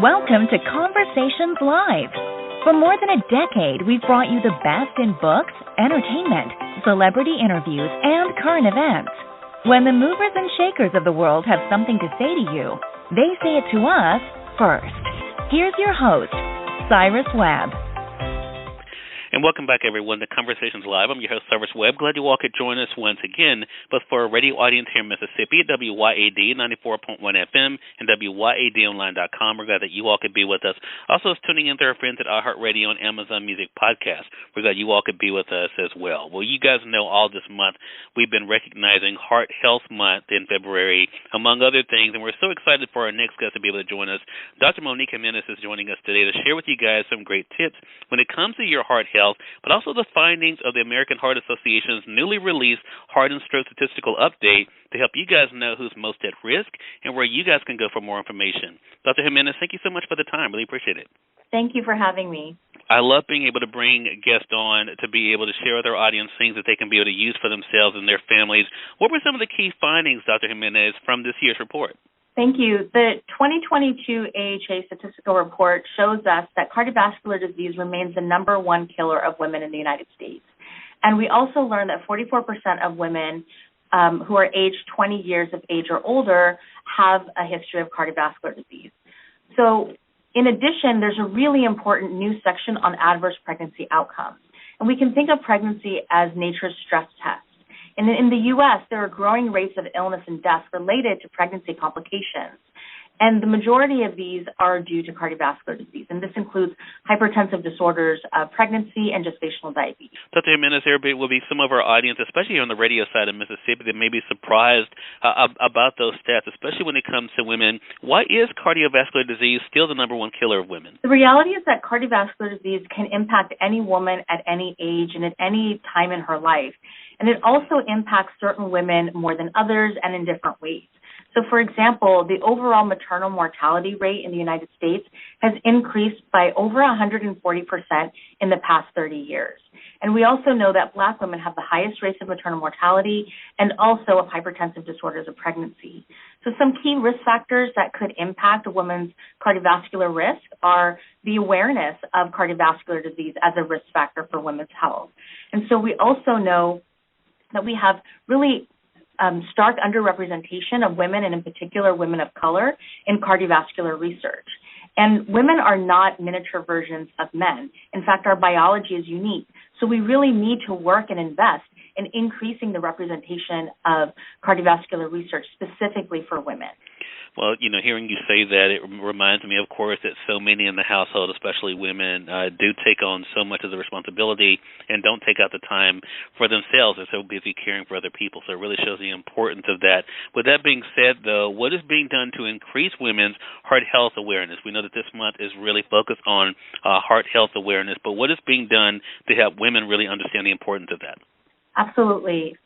Welcome to Conversations Live. For more than a decade, we've brought you the best in books, entertainment, celebrity interviews, and current events. When the movers and shakers of the world have something to say to you, they say it to us first. Here's your host, Cyrus Webb. And welcome back, everyone, to Conversations Live. I'm your host, Cyrus Webb. Glad you all could join us once again, both for a radio audience here in Mississippi at WYAD 94.1 FM and WYADonline.com. We're glad that you all could be with us. Also, tuning in to our friends at iHeartRadio and Amazon Music Podcast. We're glad you all could be with us as well. Well, you guys know all this month we've been recognizing Heart Health Month in February, among other things, and we're so excited for our next guest to be able to join us. Dr. Monik Jimenez is joining us today to share with you guys some great tips when it comes to your heart health, but also the findings of the American Heart Association's newly released Heart and Stroke Statistical Update to help you guys know who's most at risk and where you guys can go for more information. Dr. Jimenez, thank you so much for the time. Really appreciate it. Thank you for having me. I love being able to bring guests on to be able to share with our audience things that they can be able to use for themselves and their families. What were some of the key findings, Dr. Jimenez, from this year's report? Thank you. The 2022 AHA statistical report shows us that cardiovascular disease remains the number one killer of women in the United States. And we also learned that 44% of women who are aged 20 years of age or older have a history of cardiovascular disease. So in addition, there's a really important new section on adverse pregnancy outcomes. And we can think of pregnancy as nature's stress test. And in the U.S., there are growing rates of illness and death related to pregnancy complications. And the majority of these are due to cardiovascular disease. And this includes hypertensive disorders of pregnancy and gestational diabetes. Dr. Jimenez, there will be some of our audience, especially here on the radio side of Mississippi, that may be surprised about those stats, especially when it comes to women. Why is cardiovascular disease still the number one killer of women? The reality is that cardiovascular disease can impact any woman at any age and at any time in her life. And it also impacts certain women more than others and in different ways. So, for example, the overall maternal mortality rate in the United States has increased by over 140% in the past 30 years. And we also know that Black women have the highest rates of maternal mortality and also of hypertensive disorders of pregnancy. So some key risk factors that could impact a woman's cardiovascular risk are the awareness of cardiovascular disease as a risk factor for women's health. And so we also know that we have really stark underrepresentation of women, and in particular women of color, in cardiovascular research. And women are not miniature versions of men. In fact, our biology is unique. So we really need to work and invest in increasing the representation of cardiovascular research specifically for women. Well, hearing you say that, it reminds me, of course, that so many in the household, especially women, do take on so much of the responsibility and don't take out the time for themselves. They're so busy caring for other people. So it really shows the importance of that. With that being said, though, what is being done to increase women's heart health awareness? We know that this month is really focused on heart health awareness, but what is being done to help women really understand the importance of that? Absolutely.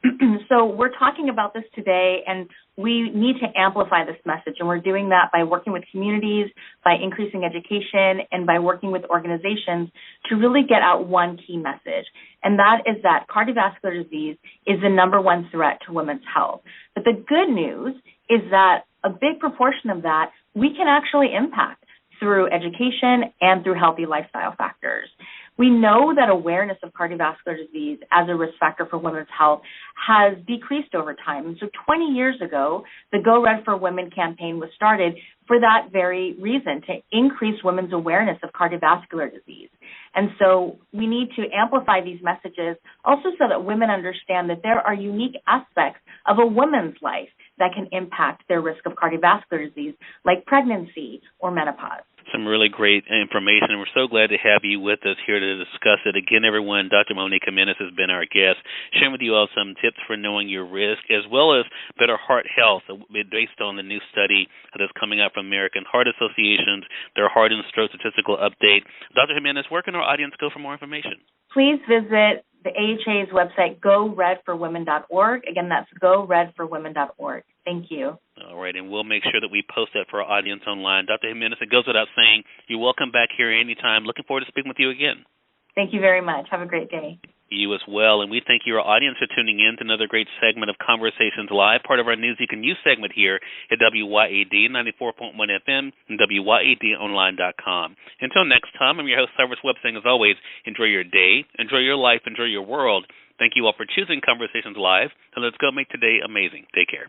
So we're talking about this today, and we need to amplify this message, and we're doing that by working with communities, by increasing education, and by working with organizations to really get out one key message, and that is that cardiovascular disease is the number one threat to women's health. But the good news is that a big proportion of that we can actually impact through education and through healthy lifestyle factors. We know that awareness of cardiovascular disease as a risk factor for women's health has decreased over time. So 20 years ago, the Go Red for Women campaign was started for that very reason, to increase women's awareness of cardiovascular disease. And so we need to amplify these messages also so that women understand that there are unique aspects of a woman's life that can impact their risk of cardiovascular disease, like pregnancy or menopause. Some really great information, and we're so glad to have you with us here to discuss it. Again, everyone, Dr. Monik Jimenez has been our guest, sharing with you all some tips for knowing your risk, as well as better heart health, based on the new study that's coming out from American Heart Association's, their Heart and Stroke Statistical Update. Dr. Jimenez, where can our audience go for more information? Please visit the AHA's website, goredforwomen.org. Again, that's goredforwomen.org. Thank you. All right, and we'll make sure that we post that for our audience online. Dr. Jimenez, it goes without saying, you're welcome back here anytime. Looking forward to speaking with you again. Thank you very much. Have a great day. you as well. And we thank your audience for tuning in to another great segment of Conversations Live, part of our News You Can Use segment here at WYAD 94.1 FM and WYADonline.com. Until next time, I'm your host, Cyrus Webb, saying as always, enjoy your day, enjoy your life, enjoy your world. Thank you all for choosing Conversations Live, and let's go make today amazing. Take care.